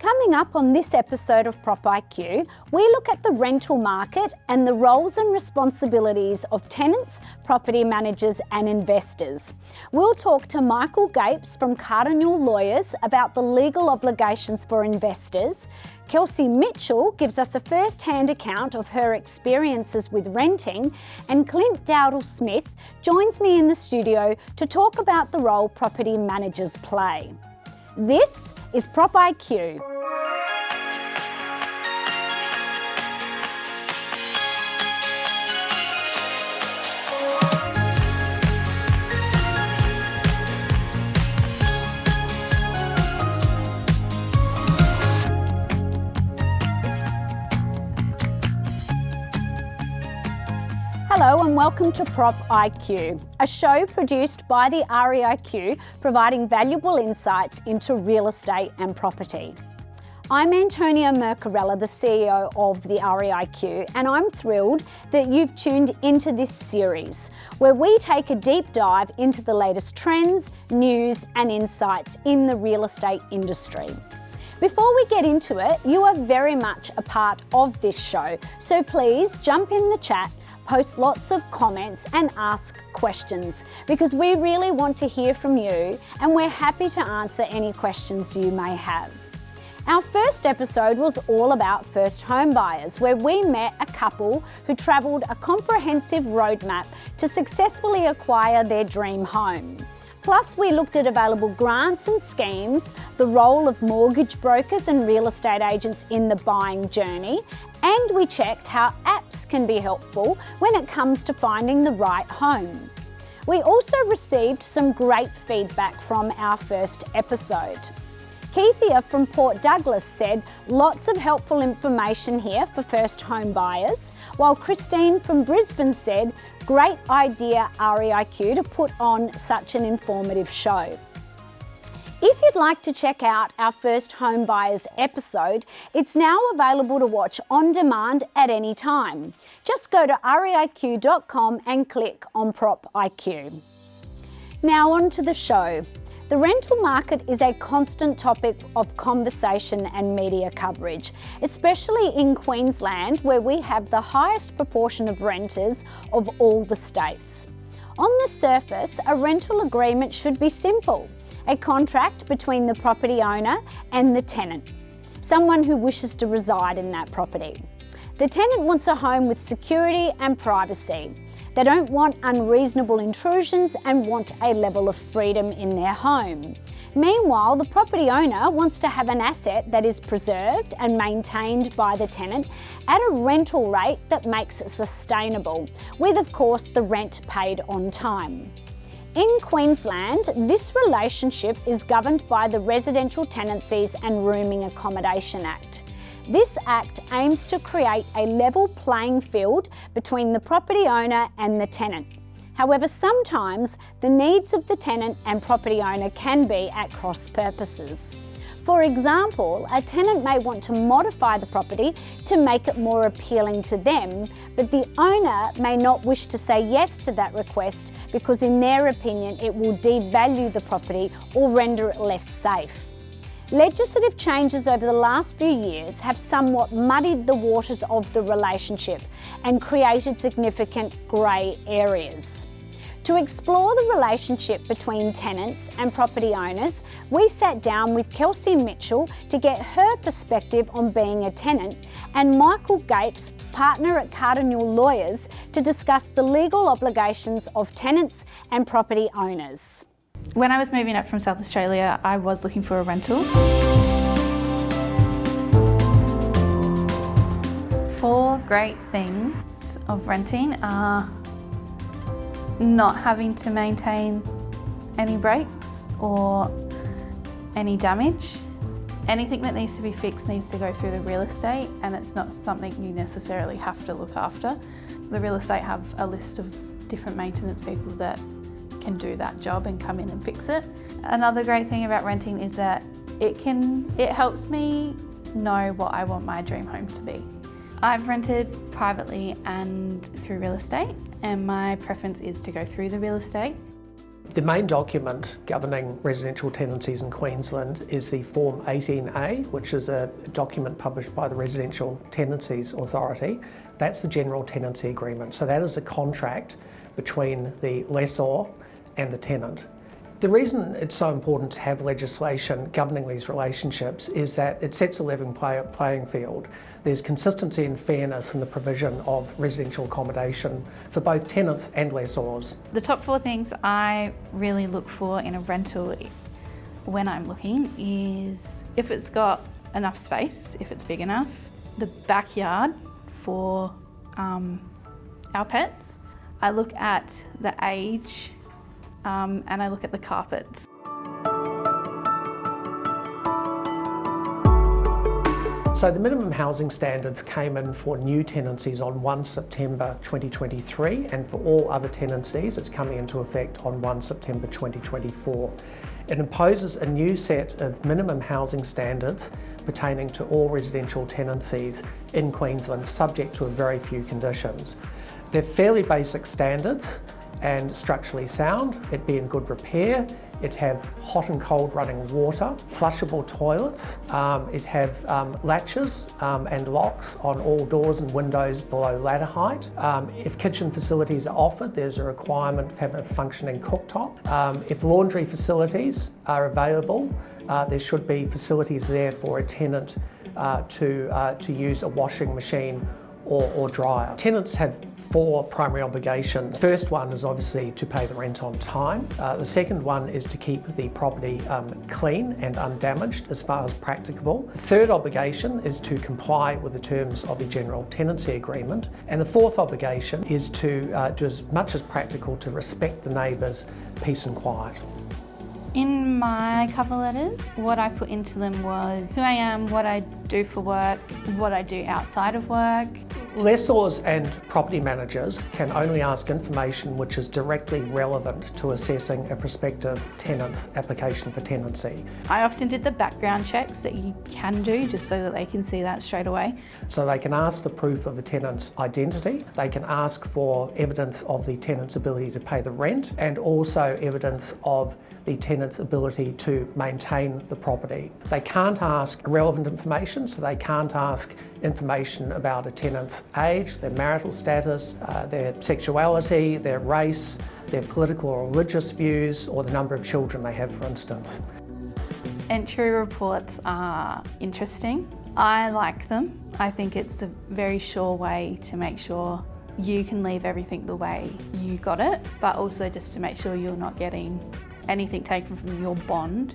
Coming up on this episode of Prop IQ, we look at the rental market and the roles and responsibilities of tenants, property managers and investors. We'll talk to Michael Gapes from Carter Newell Lawyers about the legal obligations for investors. Kelsey Mitchell gives us a first-hand account of her experiences with renting, and Clint Dowdle-Smith joins me in the studio to talk about the role property managers play. This is Prop IQ. Hello and welcome to Prop IQ, a show produced by the REIQ providing valuable insights into real estate and property. I'm Antonia Mercorella, the CEO of the REIQ, and I'm thrilled that you've tuned into this series where we take a deep dive into the latest trends, news and insights in the real estate industry. Before we get into it, you are very much a part of this show, so please jump in the chat, post lots of comments and ask questions because we really want to hear from you and we're happy to answer any questions you may have. Our first episode was all about first home buyers, where we met a couple who travelled a comprehensive roadmap to successfully acquire their dream home. Plus, we looked at available grants and schemes, the role of mortgage brokers and real estate agents in the buying journey, and we checked how apps can be helpful when it comes to finding the right home. We also received some great feedback from our first episode. Keithia from Port Douglas said, lots of helpful information here for first home buyers, while Christine from Brisbane said, great idea REIQ to put on such an informative show. If you'd like to check out our first home buyers episode, it's now available to watch on demand at any time. Just go to reiq.com and click on Prop IQ. Now on to the show. The rental market is a constant topic of conversation and media coverage, especially in Queensland, where we have the highest proportion of renters of all the states. On the surface, a rental agreement should be simple, a contract between the property owner and the tenant, someone who wishes to reside in that property. The tenant wants a home with security and privacy. They don't want unreasonable intrusions and want a level of freedom in their home. Meanwhile, the property owner wants to have an asset that is preserved and maintained by the tenant at a rental rate that makes it sustainable, with of course the rent paid on time. In Queensland, this relationship is governed by the Residential Tenancies and Rooming Accommodation Act. This Act aims to create a level playing field between the property owner and the tenant. However, sometimes the needs of the tenant and property owner can be at cross purposes. For example, a tenant may want to modify the property to make it more appealing to them, but the owner may not wish to say yes to that request because in their opinion it will devalue the property or render it less safe. Legislative changes over the last few years have somewhat muddied the waters of the relationship and created significant grey areas. To explore the relationship between tenants and property owners, we sat down with Kelsey Mitchell to get her perspective on being a tenant and Michael Gapes, partner at Carter Newell Lawyers, to discuss the legal obligations of tenants and property owners. When I was moving up from South Australia, I was looking for a rental. 4 great things of renting are not having to maintain any breaks or any damage. Anything that needs to be fixed needs to go through the real estate, and it's not something you necessarily have to look after. The real estate have a list of different maintenance people that can do that job and come in and fix it. Another great thing about renting is that it helps me know what I want my dream home to be. I've rented privately and through real estate, and my preference is to go through the real estate. The main document governing residential tenancies in Queensland is the Form 18A, which is a document published by the Residential Tenancies Authority. That's the General Tenancy Agreement. So that is a contract between the lessor and the tenant. The reason it's so important to have legislation governing these relationships is that it sets a level playing field. There's consistency and fairness in the provision of residential accommodation for both tenants and lessors. The top 4 things I really look for in a rental when I'm looking is if it's got enough space, if it's big enough, the backyard for our pets. I look at the age and I look at the carpets. So the minimum housing standards came in for new tenancies on 1 September 2023, and for all other tenancies it's coming into effect on 1 September 2024. It imposes a new set of minimum housing standards pertaining to all residential tenancies in Queensland, subject to a very few conditions. They're fairly basic standards and structurally sound. It be in good repair. It have hot and cold running water, flushable toilets. It have latches and locks on all doors and windows below ladder height. If kitchen facilities are offered, there's a requirement to have a functioning cooktop. If laundry facilities are available, there should be facilities there for a tenant to use a washing machine or dryer. Tenants have 4 primary obligations. First one is obviously to pay the rent on time. The second one is to keep the property clean and undamaged as far as practicable. The third obligation is to comply with the terms of the General Tenancy Agreement. And the fourth obligation is to do as much as practical to respect the neighbours' peace and quiet. In my cover letters, what I put into them was who I am, what I do for work, what I do outside of work. Lessors and property managers can only ask information which is directly relevant to assessing a prospective tenant's application for tenancy. I often did the background checks that you can do just so that they can see that straight away. So they can ask for proof of a tenant's identity, they can ask for evidence of the tenant's ability to pay the rent, and also evidence of the tenant's ability to maintain the property. They can't ask irrelevant information, so they can't ask information about a tenant's age, their marital status, their sexuality, their race, their political or religious views, or the number of children they have, for instance. Entry reports are interesting. I like them. I think it's a very sure way to make sure you can leave everything the way you got it, but also just to make sure you're not getting anything taken from your bond.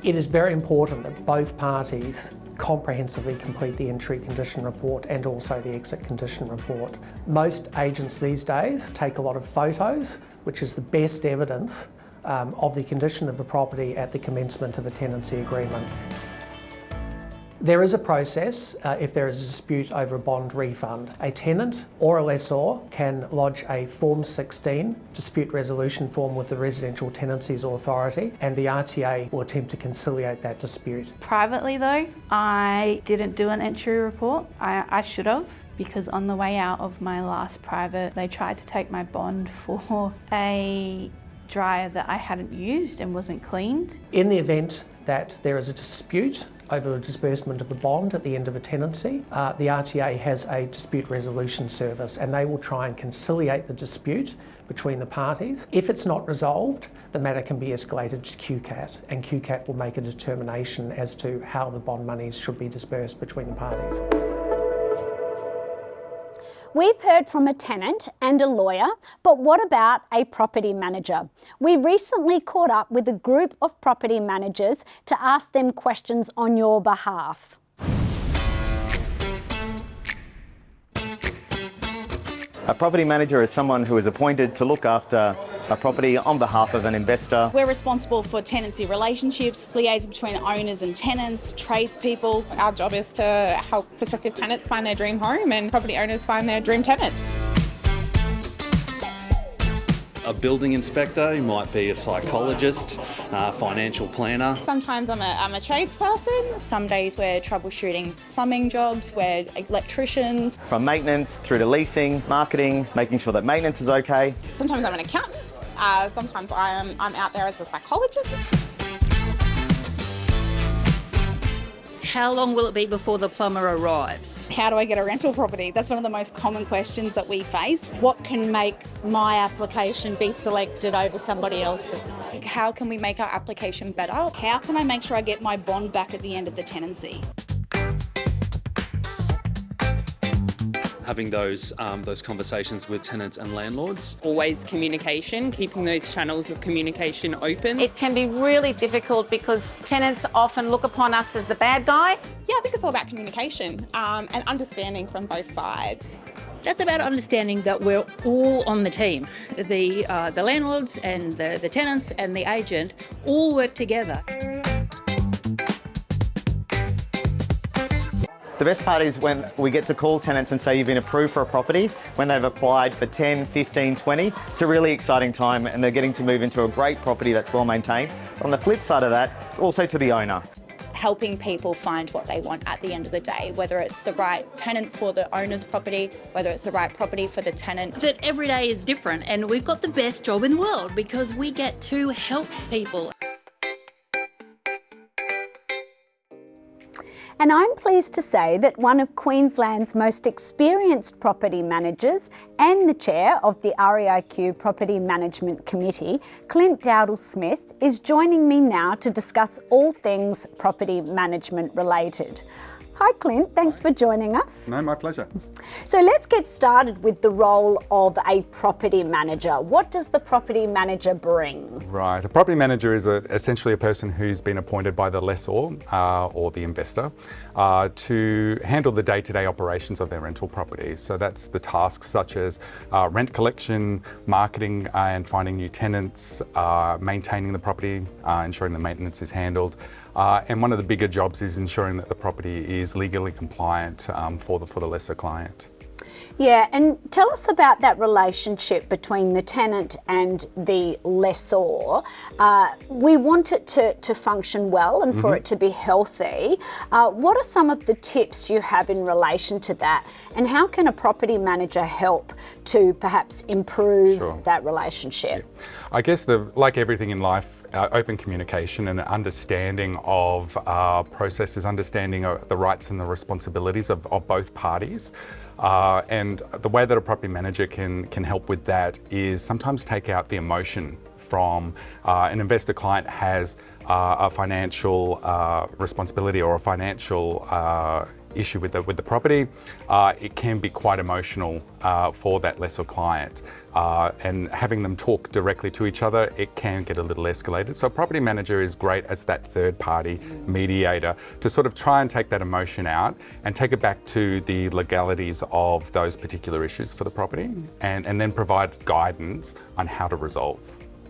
It is very important that both parties comprehensively complete the entry condition report and also the exit condition report. Most agents these days take a lot of photos, which is the best evidence of the condition of the property at the commencement of a tenancy agreement. There is a process if there is a dispute over a bond refund. A tenant or a lessor can lodge a Form 16 dispute resolution form with the Residential Tenancies Authority, and the RTA will attempt to conciliate that dispute. Privately though, I didn't do an entry report. I should have, because on the way out of my last private, they tried to take my bond for a dryer that I hadn't used and wasn't cleaned. In the event that there is a dispute over the disbursement of the bond at the end of a tenancy, the RTA has a dispute resolution service, and they will try and conciliate the dispute between the parties. If it's not resolved, the matter can be escalated to QCAT, and QCAT will make a determination as to how the bond monies should be dispersed between the parties. We've heard from a tenant and a lawyer, but what about a property manager? We recently caught up with a group of property managers to ask them questions on your behalf. A property manager is someone who is appointed to look after a property on behalf of an investor. We're responsible for tenancy relationships, liaison between owners and tenants, tradespeople. Our job is to help prospective tenants find their dream home and property owners find their dream tenants. A building inspector, you might be a psychologist, financial planner. Sometimes I'm a tradesperson. Some days we're troubleshooting plumbing jobs, we're electricians. From maintenance through to leasing, marketing, making sure that maintenance is okay. Sometimes I'm an accountant. Sometimes I'm out there as a psychologist. How long will it be before the plumber arrives? How do I get a rental property? That's one of the most common questions that we face. What can make my application be selected over somebody else's? How can we make our application better? How can I make sure I get my bond back at the end of the tenancy? Having those conversations with tenants and landlords. Always communication, keeping those channels of communication open. It can be really difficult because tenants often look upon us as the bad guy. Yeah, I think it's all about communication and understanding from both sides. That's about understanding that we're all on the team. The landlords and the tenants and the agent all work together. The best part is when we get to call tenants and say you've been approved for a property, when they've applied for 10, 15, 20. It's a really exciting time and they're getting to move into a great property that's well maintained. On the flip side of that, it's also to the owner. Helping people find what they want at the end of the day, whether it's the right tenant for the owner's property, whether it's the right property for the tenant. That every day is different and we've got the best job in the world because we get to help people. And I'm pleased to say that one of Queensland's most experienced property managers and the chair of the REIQ Property Management Committee, Clint Dowdle-Smith, is joining me now to discuss all things property management related. Hi Clint, thanks for joining us. No, my pleasure. So let's get started with the role of a property manager. What does the property manager bring? Right, a property manager is essentially a person who's been appointed by the lessor or the investor to handle the day-to-day operations of their rental property. So that's the tasks such as rent collection, marketing and finding new tenants, maintaining the property, ensuring the maintenance is handled. And one of the bigger jobs is ensuring that the property is legally compliant for the lessor client. Yeah, and tell us about that relationship between the tenant and the lessor. We want it to function well and for it to be healthy. What are some of the tips you have in relation to that? And how can a property manager help to perhaps improve that relationship? Yeah. I guess like everything in life, open communication and understanding of processes, understanding of the rights and the responsibilities of both parties. And the way that a property manager can help with that is sometimes take out the emotion from an investor client has a financial responsibility or a financial issue with the property. It can be quite emotional for that lessor client. And having them talk directly to each other, it can get a little escalated. So a property manager is great as that third party mediator to sort of try and take that emotion out and take it back to the legalities of those particular issues for the property and then provide guidance on how to resolve.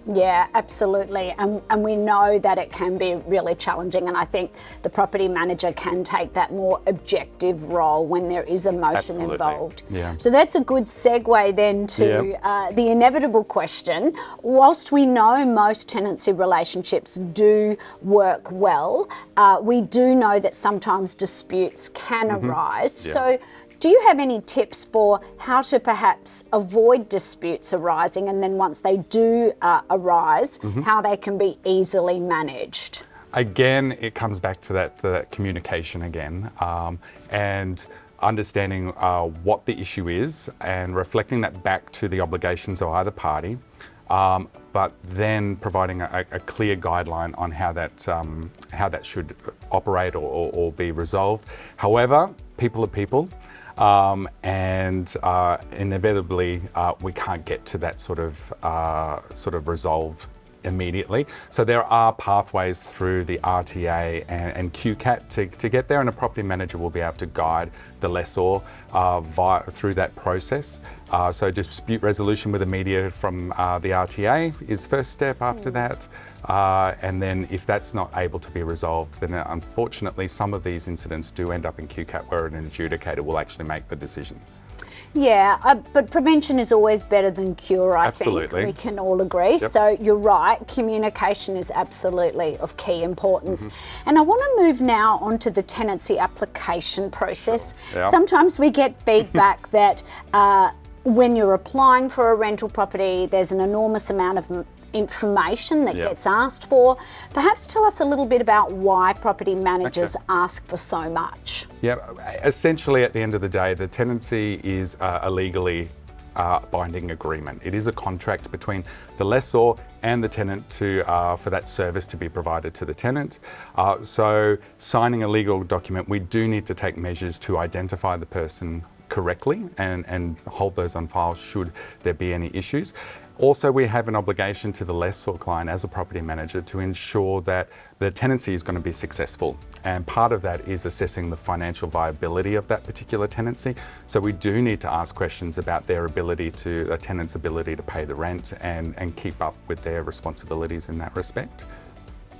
Yeah, absolutely. And we know that it can be really challenging. And I think the property manager can take that more objective role when there is emotion involved. Yeah. So that's a good segue then to the inevitable question. Whilst we know most tenancy relationships do work well, we do know that sometimes disputes can arise. Yeah. So do you have any tips for how to perhaps avoid disputes arising, and then once they do arise, how they can be easily managed? Again, it comes back to that communication again, and understanding what the issue is and reflecting that back to the obligations of either party, but then providing a clear guideline on how that should operate or be resolved. However, people are people. And inevitably we can't get to that sort of resolve immediately. So there are pathways through the RTA and QCAT to get there, and a property manager will be able to guide the lessor through that process. So dispute resolution with a mediator from the RTA is first step after that. And then if that's not able to be resolved, then unfortunately some of these incidents do end up in QCAT where an adjudicator will actually make the decision. Yeah, but prevention is always better than cure, I think. We can all agree. Yep. So you're right, communication is absolutely of key importance. And I want to move now onto the tenancy application process. Yeah. Sometimes we get feedback that when you're applying for a rental property, there's an enormous amount of information that gets asked for. Perhaps tell us a little bit about why property managers ask for so much. Yeah, essentially at the end of the day, the tenancy is a legally binding agreement. It is a contract between the lessor and the tenant for that service to be provided to the tenant. So signing a legal document, we do need to take measures to identify the person correctly and hold those on file should there be any issues. Also, we have an obligation to the lessor client as a property manager to ensure that the tenancy is going to be successful. And part of that is assessing the financial viability of that particular tenancy. So we do need to ask questions about their ability a tenant's ability to pay the rent and keep up with their responsibilities in that respect.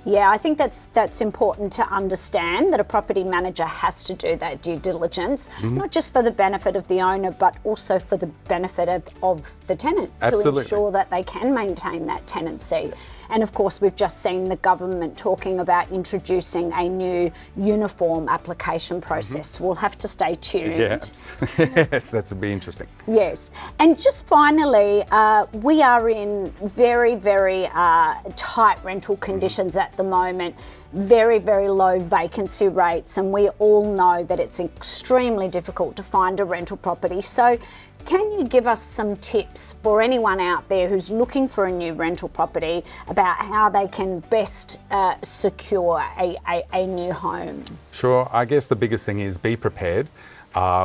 Yeah, I think that's important to understand, that a property manager has to do that due diligence, not just for the benefit of the owner, but also for the benefit of the tenant. Absolutely. To ensure that they can maintain that tenancy. And of course, we've just seen the government talking about introducing a new uniform application process. We'll have to stay tuned. Yes, that's be interesting. Yes. And just finally, we are in very, very tight rental conditions at the moment. Very, very low vacancy rates, and we all know that it's extremely difficult to find a rental property. So can you give us some tips for anyone out there who's looking for a new rental property about how they can best secure a new home? Sure. I guess the biggest thing is be prepared.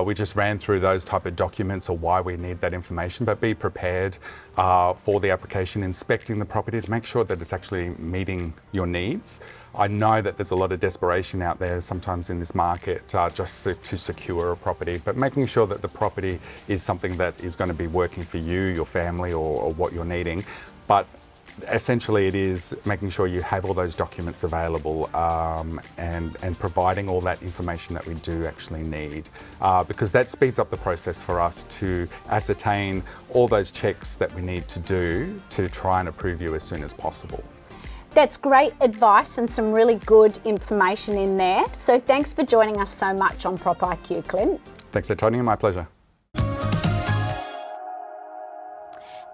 We just ran through those type of documents or why we need that information, but be prepared for the application, inspecting the property to make sure that it's actually meeting your needs. I know that there's a lot of desperation out there sometimes in this market just to secure a property, but making sure that the property is something that is going to be working for you, your family, or what you're needing. But essentially it is making sure you have all those documents available and providing all that information that we do actually need, because that speeds up the process for us to ascertain all those checks that we need to do to try and approve you as soon as possible. That's great advice and some really good information in there. So thanks for joining us so much on Prop IQ, Clint. Thanks, Antonia. My pleasure.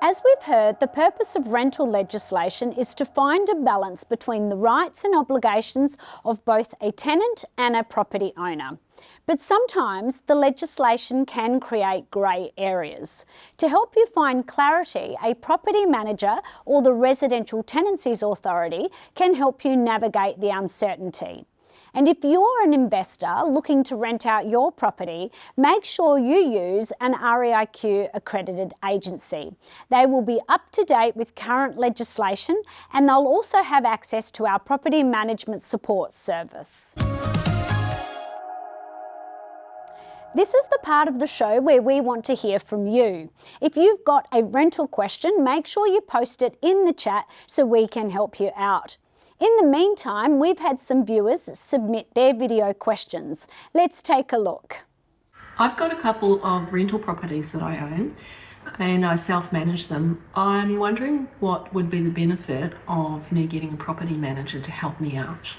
As we've heard, the purpose of rental legislation is to find a balance between the rights and obligations of both a tenant and a property owner. But sometimes the legislation can create grey areas. To help you find clarity, a property manager or the Residential Tenancies Authority can help you navigate the uncertainty. And if you're an investor looking to rent out your property, make sure you use an REIQ accredited agency. They will be up to date with current legislation, and they'll also have access to our property management support service. This is the part of the show where we want to hear from you. If you've got a rental question, make sure you post it in the chat so we can help you out. In the meantime, we've had some viewers submit their video questions. Let's take a look. I've got a couple of rental properties that I own and I self-manage them. I'm wondering what would be the benefit of me getting a property manager to help me out.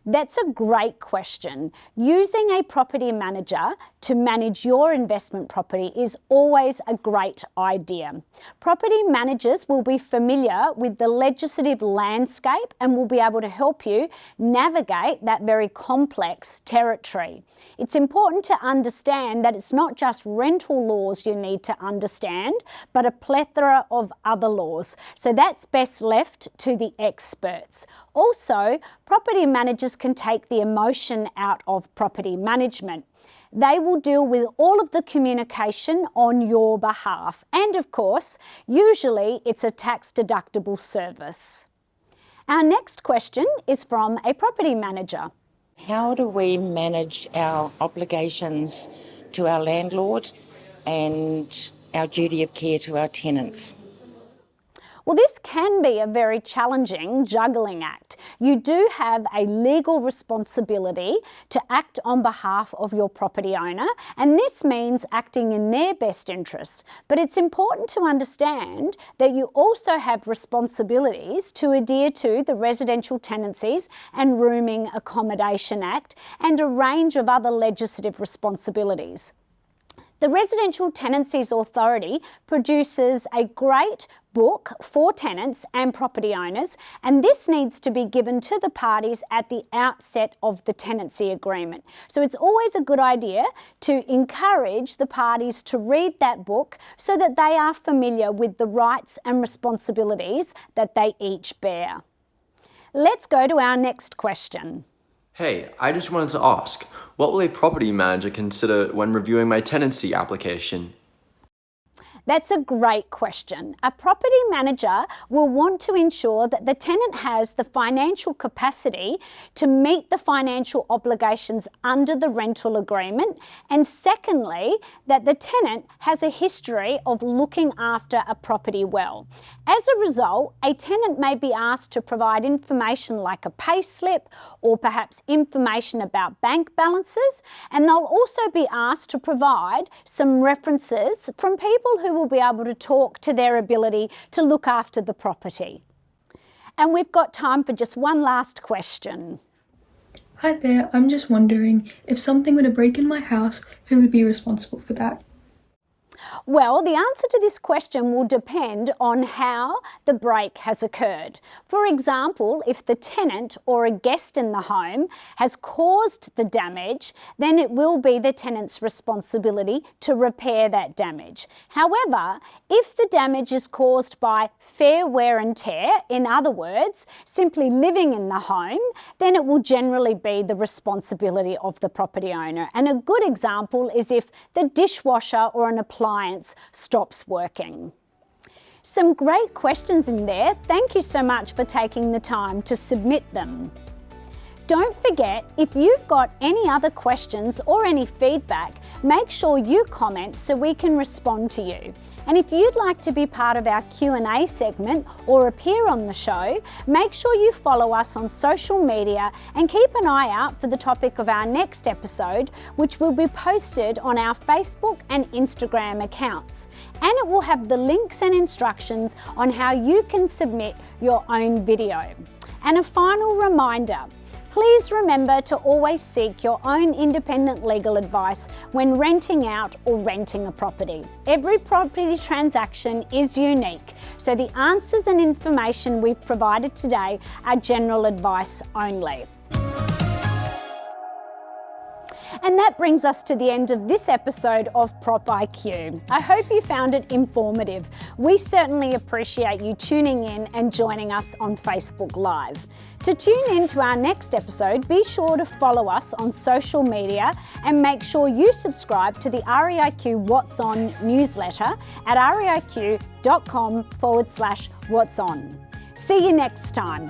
That's a great question. Using a property manager to manage your investment property is always a great idea. Property managers will be familiar with the legislative landscape and will be able to help you navigate that very complex territory. It's important to understand that it's not just rental laws you need to understand, but a plethora of other laws. So that's best left to the experts. Also, property managers can take the emotion out of property management. They will deal with all of the communication on your behalf. And of course, usually it's a tax-deductible service. Our next question is from a property manager. How do we manage our obligations to our landlord and our duty of care to our tenants? Well, this can be a very challenging juggling act. You do have a legal responsibility to act on behalf of your property owner, and this means acting in their best interest. But it's important to understand that you also have responsibilities to adhere to the Residential Tenancies and Rooming Accommodation Act and a range of other legislative responsibilities. The Residential Tenancies Authority produces a great book for tenants and property owners, and this needs to be given to the parties at the outset of the tenancy agreement. So it's always a good idea to encourage the parties to read that book so that they are familiar with the rights and responsibilities that they each bear. Let's go to our next question. Hey, I just wanted to ask, what will a property manager consider when reviewing my tenancy application? That's a great question. A property manager will want to ensure that the tenant has the financial capacity to meet the financial obligations under the rental agreement, and secondly, that the tenant has a history of looking after a property well. As a result, a tenant may be asked to provide information like a pay slip or perhaps information about bank balances, and they'll also be asked to provide some references from people who will be able to talk to their ability to look after the property. And we've got time for just one last question. Hi there, I'm just wondering, if something were to break in my house, who would be responsible for that? Well, the answer to this question will depend on how the break has occurred. For example, if the tenant or a guest in the home has caused the damage, then it will be the tenant's responsibility to repair that damage. However, if the damage is caused by fair wear and tear, in other words, simply living in the home, then it will generally be the responsibility of the property owner. And a good example is if the dishwasher or an appliance stops working. Some great questions in there. Thank you so much for taking the time to submit them. Don't forget, if you've got any other questions or any feedback, make sure you comment so we can respond to you. And if you'd like to be part of our Q&A segment or appear on the show, make sure you follow us on social media and keep an eye out for the topic of our next episode, which will be posted on our Facebook and Instagram accounts. And it will have the links and instructions on how you can submit your own video. And a final reminder, please remember to always seek your own independent legal advice when renting out or renting a property. Every property transaction is unique, so the answers and information we've provided today are general advice only. And that brings us to the end of this episode of Prop IQ. I hope you found it informative. We certainly appreciate you tuning in and joining us on Facebook Live. To tune in to our next episode, be sure to follow us on social media and make sure you subscribe to the REIQ What's On newsletter at reiq.com/what's on. See you next time.